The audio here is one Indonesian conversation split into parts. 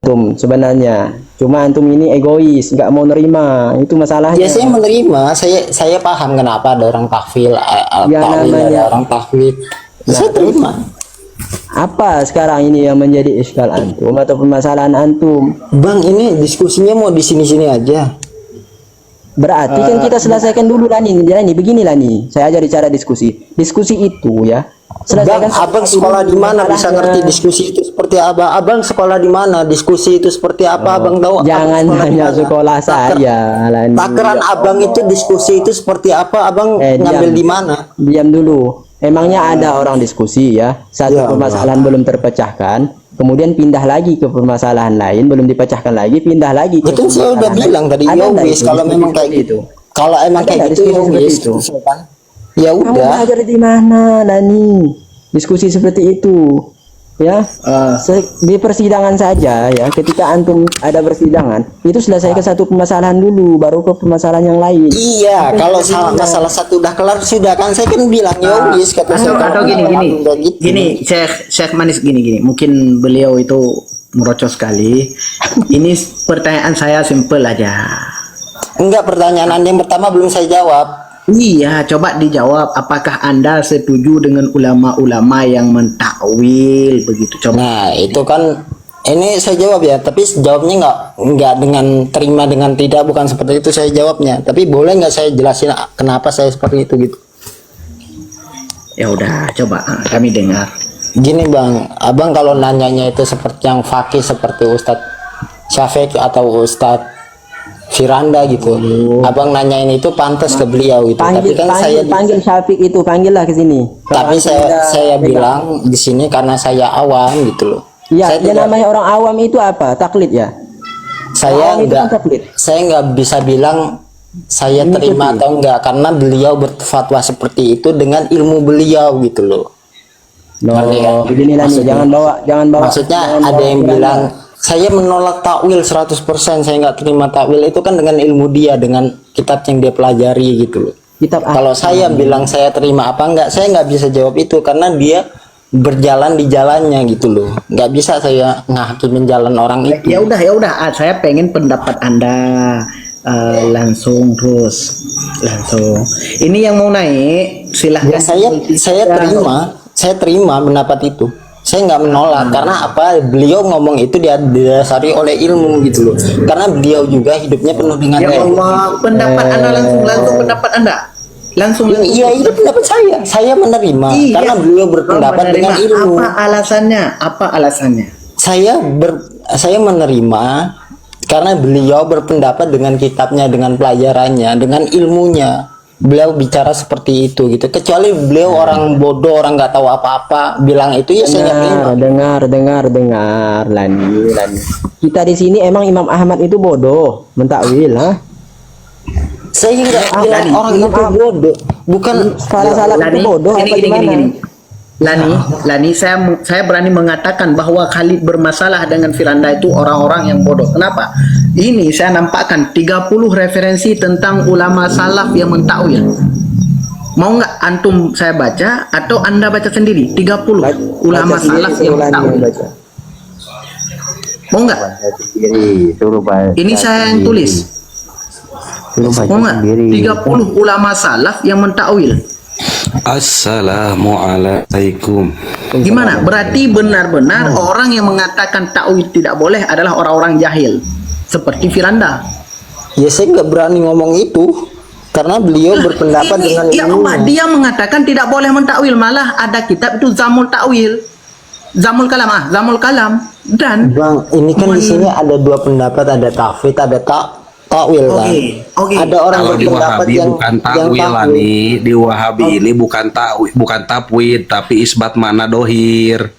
antum sebenarnya. Cuma antum ini egois, nggak mau nerima. Itu masalahnya. Ya saya menerima, saya paham kenapa ada orang tahfil, Ya, takwil, ada namanya. orang tahfid. Nah, Saya terima. Apa sekarang ini yang menjadi iskal antum atau permasalahan antum? Bang, ini diskusinya mau di sini-sini aja. Berarti kan kita selesaikan dulu lah nih. Jadi beginilah nih. Saya ajari cara diskusi. Diskusi itu ya. Bang, Selesaikan abang sekolah di mana bisa ngerti diskusi itu seperti apa? Abang sekolah di mana? Diskusi itu seperti apa? Abang tahu? Jangan Abang hanya di mana? sekolah saya. Lani. Takaran abang itu diskusi itu seperti apa? Abang ngambil diam. di mana? Diam dulu. Emangnya ada orang diskusi ya. Satu Ya Allah. permasalahan belum terpecahkan. Kemudian pindah lagi ke permasalahan lain, belum dipecahkan lagi, pindah lagi ke Itu saya udah permasalahan bilang lain. tadi, Ada ya nggak wis itu kalau diskusi memang kayak seperti gitu. Kalau emang Ada kayak nggak gitu ya diskusi seperti wis. itu? Ya Kamu udah. belajar di mana, Lani? Diskusi seperti itu, ya. Di persidangan saja, ya. Ketika antum ada persidangan, itu selesaikan satu permasalahan dulu, baru ke permasalahan yang lain. Iya, kalau masalah satu udah kelar sudah kan saya kan bilang ya wis kata saya Atau kalau gini memang gini udah gitu. gini Syekh Manis gini, mungkin beliau itu merocos sekali. Ini pertanyaan saya simpel aja. Enggak, pertanyaan Anda yang pertama belum saya jawab. Iya, coba dijawab. Apakah Anda setuju dengan ulama-ulama yang mentakwil begitu? Coba. Nah, itu kan ini saya jawab ya, tapi jawabnya nggak dengan terima dengan tidak, bukan seperti itu saya jawabnya. Tapi boleh nggak saya jelasin kenapa saya seperti itu gitu? Ya udah, coba kami dengar. Gini bang, abang kalau nanyanya itu seperti yang fakih seperti Ustadz Syafiq atau Ustadz Firanda gitu, abang nanyain itu pantas ke beliau gitu. Tapi kan Panggil Syafiq itu, panggillah ke sini. tapi saya bilang di sini karena saya awam gitu loh. Ya, Saya yang tidak- namanya orang awam itu apa? Taklid ya. saya Awam itu nggak kan taklid. saya nggak bisa bilang saya terima atau enggak karena beliau berfatwa seperti itu dengan ilmu beliau gitu loh. Ngerti kan? Beginilah nih, Maksudnya- jangan bawa. Maksudnya jangan ada bawa yang Firanda. bilang saya menolak takwil 100%, saya nggak terima takwil, itu kan dengan ilmu dia, dengan kitab yang dia pelajari gitu loh. Kitab Kalau saya bilang saya terima apa enggak, saya nggak bisa jawab itu karena dia berjalan di jalannya gitu loh. Nggak bisa saya ngakimin jalan orang itu. Ya udah. Saya pengen pendapat Anda langsung terus. Ini yang mau naik, silahkan. Ya, saya terima pendapat itu. Saya nggak menolak karena apa, beliau ngomong itu dia didasari oleh ilmu gitu loh. Karena beliau juga hidupnya penuh dengan Ya ilmu. Allah, pendapat Anda langsung pendapat Anda. Langsung. Iya, itu pendapat saya. Saya menerima Iya. karena beliau berpendapat Menerima. dengan ilmu. Apa alasannya? Saya menerima karena beliau berpendapat dengan kitabnya, dengan pelajarannya, dengan ilmunya. Beliau bicara seperti itu gitu. Kecuali beliau orang bodoh, orang nggak tahu apa-apa, bilang itu ya saya nggak terima. Dengar, Lani. Kita di sini emang Imam Ahmad itu bodoh, mentakwil, ha? Saya nggak bilang Lani, orang itu bodoh, bukan Salah itu bodoh apa gimana? Lani, saya berani mengatakan bahwa Khalid bermasalah dengan Firanda itu orang-orang yang bodoh. Kenapa? Ini saya nampakkan 30 referensi tentang ulama salaf yang mentakwil. Mau nggak antum saya baca atau Anda baca sendiri? 30 ulama salaf yang mentakwil. Mau nggak? Ini saya yang tulis. Mau nggak? 30 ulama salaf yang mentakwil. Assalamualaikum. Gimana? Berarti benar-benar orang yang mengatakan takwil tidak boleh adalah orang-orang jahil seperti Firanda. ya saya nggak berani ngomong itu karena beliau berpendapat dengan Ya ilmu. Allah, dia mengatakan tidak boleh mentakwil, malah ada kitab itu Zamul Takwil. Zamul Kalam dan Bang, ini kan di sini ada dua pendapat, ada tahfidz, ada takwil kan. Oke. Ada orang Kalau di berpendapat Wahabi yang bukan takwil lah nih, di Wahabi ini bukan takwil, bukan tapwid, tapi isbat mana dohir.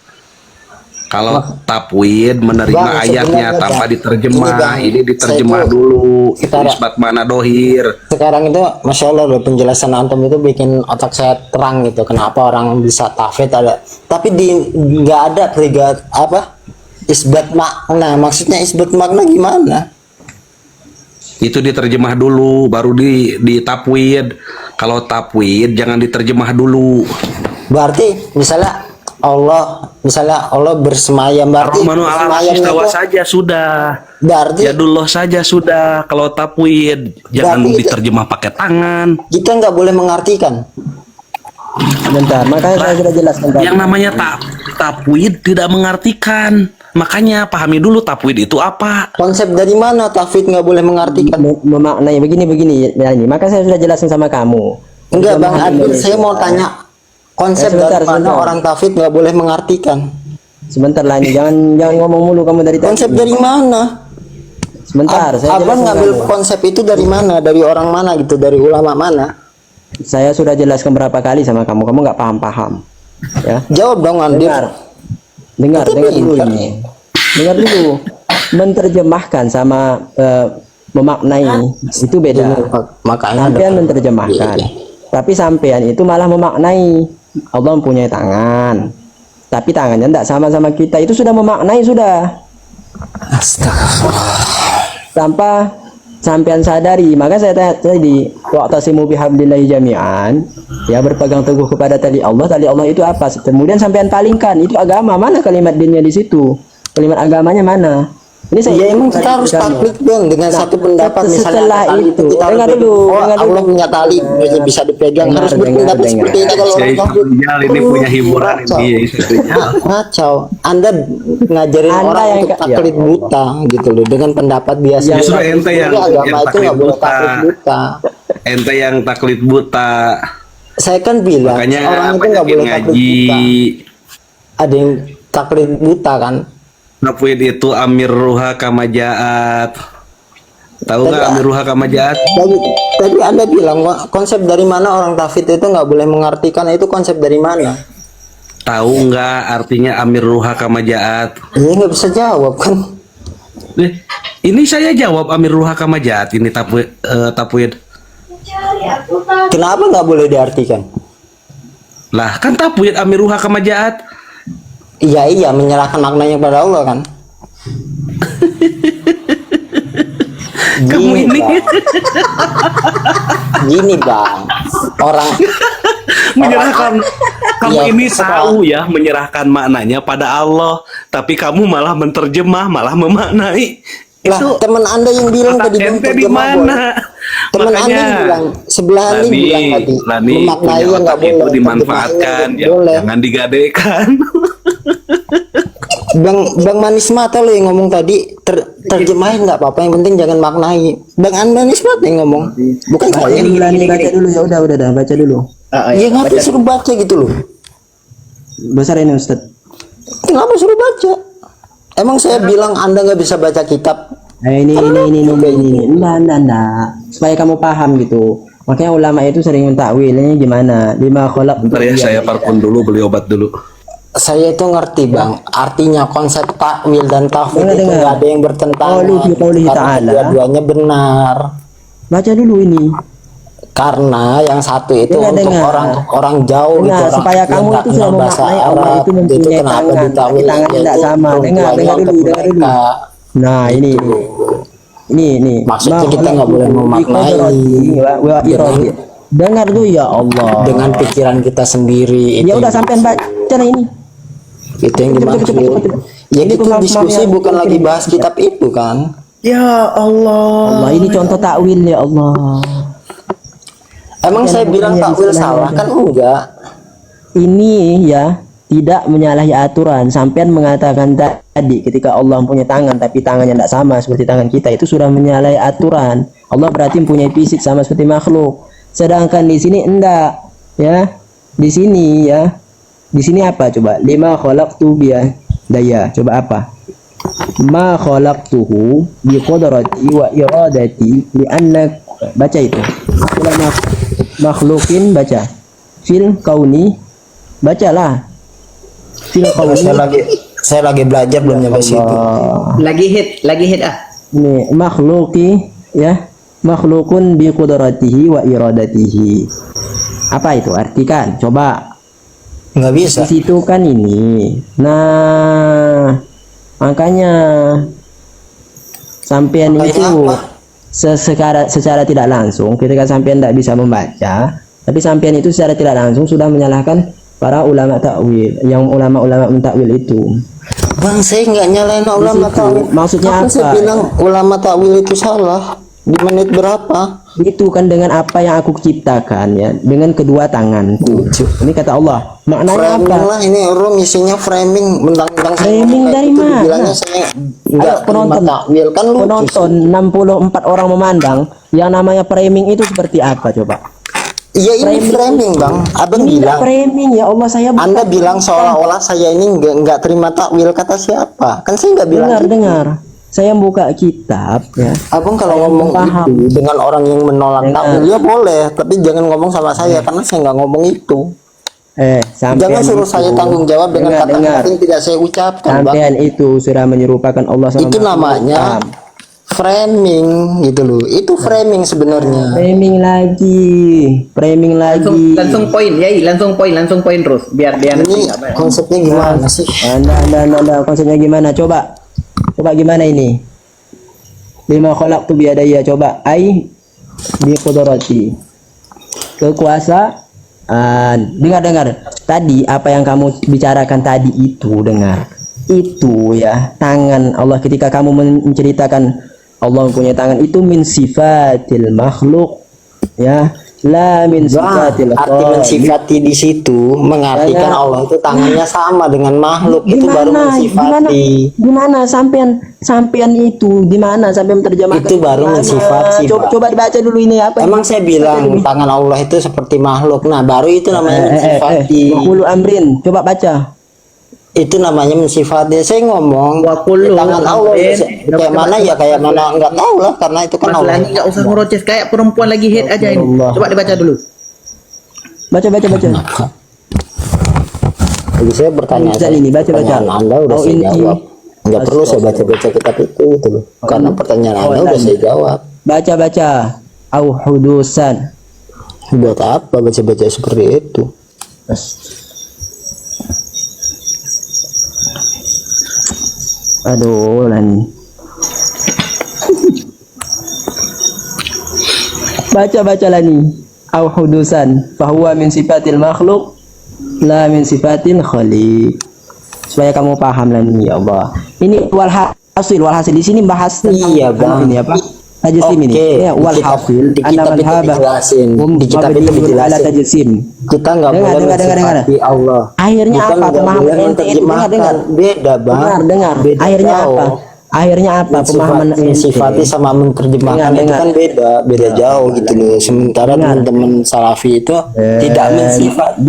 Kalau tapwid menerima Bang, ayatnya sebenarnya, tanpa Bang, diterjemah, ini, Bang, ini diterjemah saya tuh dulu, itu sekarang- isbat mana dohir. Sekarang itu Masya Allah loh, penjelasan antum itu bikin otak saya terang gitu. Kenapa orang bisa tahfidz ada, tapi nggak ada isbat makna. Maksudnya isbat makna gimana? Itu diterjemah dulu, baru di tapwid. Kalau tapwid jangan diterjemah dulu. Berarti misalnya Allah, misalnya Allah bersemayam, berarti Ar-Rahmanu ala bersemayam istawa itu saja sudah. berarti Jadullah saja sudah. Kalau tapwid jangan Berarti itu- diterjemah pakai tangan. kita nggak boleh mengartikan. Bentar, makanya saya sudah jelaskan tadi. Yang namanya tapwid tidak mengartikan. Makanya pahami dulu tapwid itu apa. Konsep dari mana tafwid nggak boleh mengartikan? Memaknai begini ya ini. Maka saya sudah jelasin sama kamu. Enggak Bang Memahami Adil, Indonesia. saya mau tanya konsep Sebentar, dari mana sebentar. orang tafwid nggak boleh mengartikan? Sebentar lah ini, jangan ngomong mulu kamu dari tadi. Konsep dari mana? Sebentar, saya Abang jelasin ngambil kamu. konsep itu dari mana? Dari orang mana gitu? Dari ulama mana? Saya sudah jelaskan berapa kali sama kamu nggak paham. Ya. Jawab dong Adil. Dengar Itu dulu pintar. ini. Dengar dulu. Menerjemahkan sama memaknai itu beda. Makanya Sampean ada- menerjemahkan. Iya, iya. Tapi sampean itu malah memaknai. Allah mempunyai tangan. Tapi tangannya tidak sama kita. Itu sudah memaknai sudah. Astagfirullah. Tanpa sampean sadari. Maka saya tanya tadi, wa'tasimu bihablillahi jami'an, ya berpegang teguh kepada tali Allah itu apa? Kemudian sampean palingkan, itu agama, mana kalimat dinnya di situ? Kalimat agamanya mana? Ini saya Ya emang kita harus kamu. taklid dong dengan satu pendapat, misalnya setelah ada tali, itu, kita harus dengar pegang. dulu, Oh, dengar Allah dulu. punya tali bisa dipegang, Dengar, harus berpendapat dengar. seperti itu kalau orang Saya tafwid. Rijal ini punya hiburan Kacau. ini. Kacau. Anda ngajarin Anda orang yang untuk ya taklid Allah. buta gitu loh dengan pendapat dia Justru sendiri. ente yang agama itu taklid nggak boleh buta. taklid buta. Ente yang taklid buta. Saya kan bilang Makanya orang itu nggak banyakin boleh taklid ngaji. buta. Ada yang taklid buta kan? Tapwid itu amir ruha kamajaat. Tahu nggak amir ruha kamajaat? Tadi Anda bilang konsep dari mana orang tafwid itu nggak boleh mengartikan, itu konsep dari mana? Tahu nggak artinya amir ruha kamajaat? Ya nggak bisa jawab kan? Ini saya jawab amir ruha kamajaat ini tapwid. Kenapa nggak boleh diartikan? Lah kan tapwid amir ruha kamajaat. Iya menyerahkan maknanya kepada Allah kan? Kamu ini Gini bang, orang menyerahkan kamu Iya, ini setelah- tahu ya menyerahkan maknanya pada Allah, tapi kamu malah menerjemah, malah memaknai. lah teman Anda yang bilang Otak tadi Bang, ente di terjemah boleh. mana? Teman Anda yang bilang sebelah Anda yang bilang tadi Lani memaknai punya yang nggak otak itu boleh, dimanfaatkan, terjemahannya boleh. jangan digadaikan. Bang Manis Mata lo yang ngomong tadi terjemahin nggak apa-apa, yang penting jangan maknai. Bang Manis Mata yang ngomong, bukan saya. Baca dulu ya udah baca dulu. Iya ngapain suruh baca gitu loh? Besar ini Ustaz. Kenapa suruh baca? Emang saya bilang Anda nggak bisa baca kitab? Ini. Enggak. Supaya kamu paham gitu. Makanya ulama itu sering mentakwilnya gimana? Lima kholaq. Bentar ya, saya parfum dulu, beli obat dulu. Saya itu ngerti bang, artinya konsep takwil dan tafwid itu Dengar. nggak ada yang bertentangan. Qaulu fi qaulihi Karena ta'ala. kedua-duanya benar. Baca dulu ini. Karena yang satu itu untuk Dengar. orang jauh gitu, Nah, orang supaya yang kamu nggak itu sudah kenal bahasa memaknai Allah Arab, itu mempunyai kenapa tangan, tapi ditakwil tangannya tidak yaitu sama. Dengar perempuannya dulu, untuk dengar dulu. mereka. Nah, ini. Maksudnya kita nggak boleh memaknai wa iradi. Dengar dulu ya Allah. dengan pikiran kita sendiri. Ya Itu udah sampean baca nah ini. itu yang dimaksud. Cepet. Ya Ini itu pemahaman diskusi yang bukan lagi penting. bahas kitab itu kan? Ya Allah. Allah ini contoh takwil ya Allah. Emang saya bilang takwil salah kan enggak? Ini ya tidak menyalahi aturan. Sampean mengatakan tadi ketika Allah punya tangan tapi tangannya tidak sama seperti tangan kita, itu sudah menyalahi aturan. Allah berarti mempunyai fisik sama seperti makhluk. Sedangkan di sini enggak, ya. Di sini ya. Di sini apa coba? Lima khalaqtu daya. Coba apa? Ma khalaqtuhu bi qadrati wa iradati li anna, baca itu. Ulama makhlukin baca. Fil kauni bacalah. Fil kauni. Saya lagi belajar belum nyampe situ. Lagi hit Ini makhluki ya. Makhlukun bi qudratihi wa iradatihi. Apa itu? Artikan. Coba. Nggak bisa. Di situ kan ini. Nah, makanya sampean Makanya itu apa? secara tidak langsung ketika sampean tidak bisa membaca, tapi sampean itu secara tidak langsung sudah menyalahkan para ulama takwil, yang ulama-ulama mentakwil itu. Bang, saya nggak nyalain ulama situ, takwil. maksudnya Kapan saya apa? bilang ulama takwil itu salah? Di menit berapa? Itu kan dengan apa yang aku ciptakan ya, dengan kedua tanganku. Ini kata Allah. Maknanya Framing apa? lah, ini room isinya framing, mentang-mentang saya Framing ngomong kayak dari gitu, mana? dibilangnya saya nggak Ayo, penonton. terima takwil, kan lucu. Penonton 64 orang memandang, yang namanya framing itu seperti apa coba? Iya, ini framing bang. Abang Ini bilang, framing ya Allah, saya bukan. Anda bilang seolah-olah saya ini nggak terima takwil, kata siapa? Kan saya nggak bilang dengar gitu. dengar. Saya buka kitab ya. Abang kalau ngomong paham. itu dengan orang yang menolak Dengar. takwil ya boleh, tapi jangan ngomong sama saya karena saya nggak ngomong itu. Sampean Jangan suruh itu, saya tanggung jawab dengan dengar, kata-kata yang tidak saya ucapkan, bang. Sampean itu sudah menyerupakan Allah sama Itu makhluk. namanya framing gitu loh. Itu framing sebenarnya. Framing lagi. Langsung poin, Yai, langsung poin terus biar dia nanti Ini nggak banyak. konsepnya gimana sih? Anda konsepnya gimana? Coba gimana ini? Lima khalaqtu biyadaya, coba ai bi qudrati. Kekuasaan. Dengar. Tadi apa yang kamu bicarakan tadi itu, dengar. Itu ya, tangan Allah ketika kamu menceritakan Allah punya tangan itu min sifatil makhluk ya, la min sifatil Arti mensifati di situ mengartikan Ya, Allah itu tangannya sama dengan makhluk, itu baru mensifati. Gimana sampean itu gimana sampean terjemahkan? Itu baru Gimana? mensifati, Coba dibaca dulu ini apa? Emang saya bilang tangan Allah itu seperti makhluk. Nah, baru itu namanya mensifati. Wa amrin, coba baca. Itu namanya mensifati. Saya ngomong Wa kullu tangan Allah amrin. kayak mana ya kayak mana nggak tahu lah karena itu kan Mas Allah. Lani nggak usah ngeroces kayak perempuan lagi head aja ini. Allah. Coba dibaca dulu. Baca. Jadi saya bertanya, Bisa ini, baca. pertanyaan Anda udah Oh, saya ini. jawab. Nggak perlu saya baca kitab itu gitu loh. Karena pertanyaan Anda udah saya jawab. Baca. Au hudusan. Buat apa baca-baca seperti itu? Aduh, Lani. Baca Lani. Au hudusan fahuwa min sifatil makhluk la min sifatil khaliq. Supaya kamu paham Lani, ya Allah. Ini walhasil di sini bahas tentang Iya, Bang. ini apa? Tajsim ini. Ya, walhasil di kitab itu dijelasin. Di kitab itu dijelasin. Tajsim. Kita nggak boleh mensifati Allah. Akhirnya Bukan apa nggak pemahaman boleh ente itu? menerjemahkan. Dengar. Beda bang. Dengar. Beda Akhirnya jauh. apa? Akhirnya apa pemahaman ente? mensifati sama menerjemahkan itu Dengar. kan beda jauh gitu loh. Sementara Dengar. teman-teman Salafi itu tidak mensifati.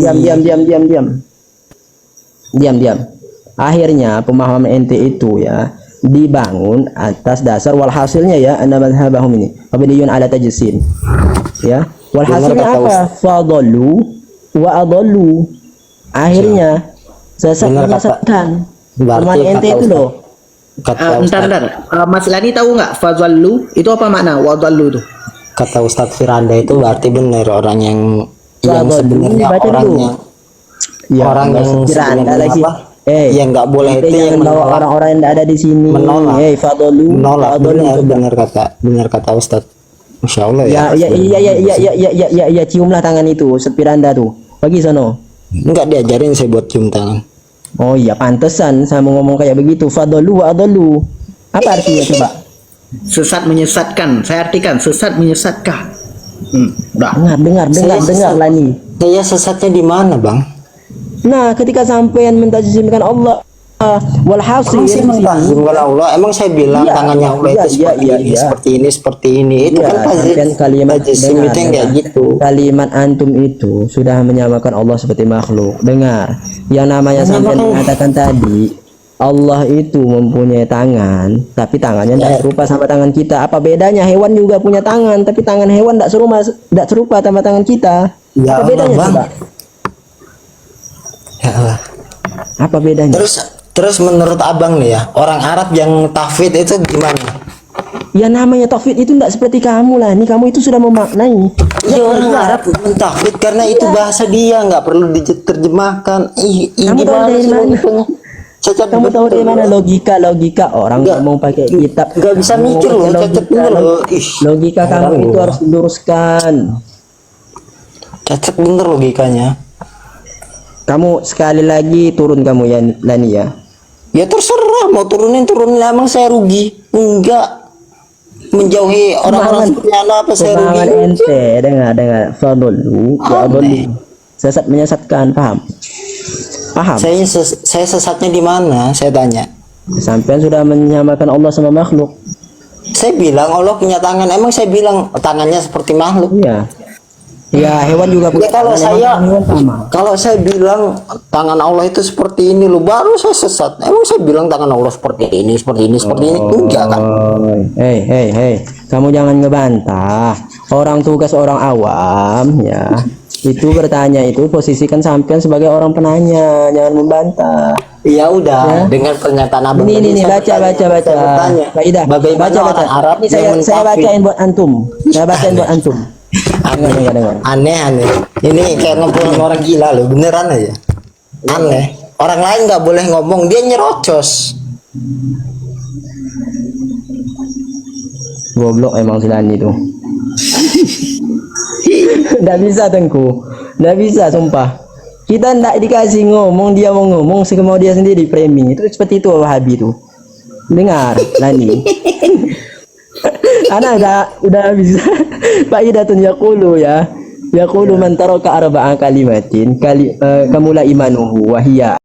Diam. Akhirnya pemahaman ente itu ya dibangun atas dasar walhasilnya ya anna madhhabahum ini mabniyun ala tajsim ya, walhasilnya Benar kata apa? Fadallu wa adallu. Akhirnya sesat Benar kata- menyesatkan. Berarti Pemahaman ente kata itu Ustaz. loh. Kata Bentar. Mas Lani tahu nggak fadhallu itu apa makna wadhallu itu? kata Ustadz Firanda itu berarti benar orang yang Fadallu, sebenarnya baca orang dulu. yang Ya, orang yang kira Anda sebenarnya lagi. apa? Yang nggak boleh ente itu yang jangan bawa menolak. orang-orang yang tidak ada di sini. Menolak. Fadallu Menolak. wa adallu. Benar kata Ustadz. Masya Allah ya. Ya, ciumlah tangan itu, Firanda tuh. Bagi sono. Enggak diajarin saya buat cium tangan. Oh iya, pantesan saya mau ngomong kayak begitu. Fadallu wa adallu. Apa artinya coba? Sesat menyesatkan. Saya artikan sesat menyesatkan. Udah. Dengar Lani. Saya sesatnya di mana, Bang? Nah, ketika sampean mentajsimkan Allah, walhasil Emang saya mentazimkan Allah. Emang saya bilang Iya, tangannya Allah itu iya. seperti ini. Itu kan sampean kalimat tajsim itu yang kayak gitu. Kalimat antum itu sudah menyamakan Allah seperti makhluk. Dengar, yang namanya sampean mengatakan tadi Allah itu mempunyai tangan, tapi tangannya tidak serupa sama tangan kita. Apa bedanya? Hewan juga punya tangan, tapi tangan hewan tidak serupa sama tangan kita. Ya Apa Allah, bedanya Bang. coba? Ya Allah. Apa bedanya? Terus menurut abang nih ya, orang Arab yang tafwid itu gimana? Ya namanya tauhid itu tidak seperti kamu lah. Ini kamu itu sudah memaknai. Ya orang Arab mentafwid karena itu bahasa dia, nggak perlu diterjemahkan. Kamu tahu dari mana? logikanya? Cacat Kamu tahu dari betul. mana logika orang Nggak- ngomong pakai kitab? nggak bisa mikir loh, cacat bener loh. Ih, Logika heran kamu itu gua. harus diluruskan. Cacat bener logikanya. Kamu sekali lagi turun kamu ya Lani ya. Ya terserah mau turunin emang saya rugi? Enggak. Menjauhi orang-orang seperti anak apa saya rugi? Pemahaman ente, dengar. Fadlu, ya Aneh. dulu. Sesat menyesatkan, paham? Paham? Saya sesatnya di mana? Saya tanya. Sampean sudah menyamakan Allah sama makhluk. Saya bilang Allah punya tangan. Emang saya bilang tangannya seperti makhluk? Iya. Ya, hewan juga Ya punya kalau tangan, saya hewan sama. kalau saya bilang tangan Allah itu seperti ini, lo baru saya sesat. Emang saya bilang tangan Allah seperti ini. Enggak kan? Oh, hei, kamu jangan ngebantah. Orang tugas orang awam ya. Itu bertanya itu posisikan sampean sebagai orang penanya, jangan membantah. Ya udah, dengan pernyataan abang Ini tadi, baca. saya bertanya, Pak Ida, bagaimana baca. orang Arab Ini yang saya mentafsir? bacain buat antum. Saya bacain buat antum. Dengar. Aneh. Ini kayak ngomongin orang gila loh, beneran aja. Aneh. Orang lain nggak boleh ngomong, dia nyerocos. Goblok emang si Lani tuh. Nggak bisa Tengku, nggak bisa sumpah. Kita nggak dikasih ngomong, dia mau ngomong semau dia sendiri framing itu seperti itu Wahabi tuh. Dengar Lani. Anak udah bisa. Pak Idatun yaqulu ya. Yaqulu man taraka arba'a kalimatin kamula imanuhu wa hiya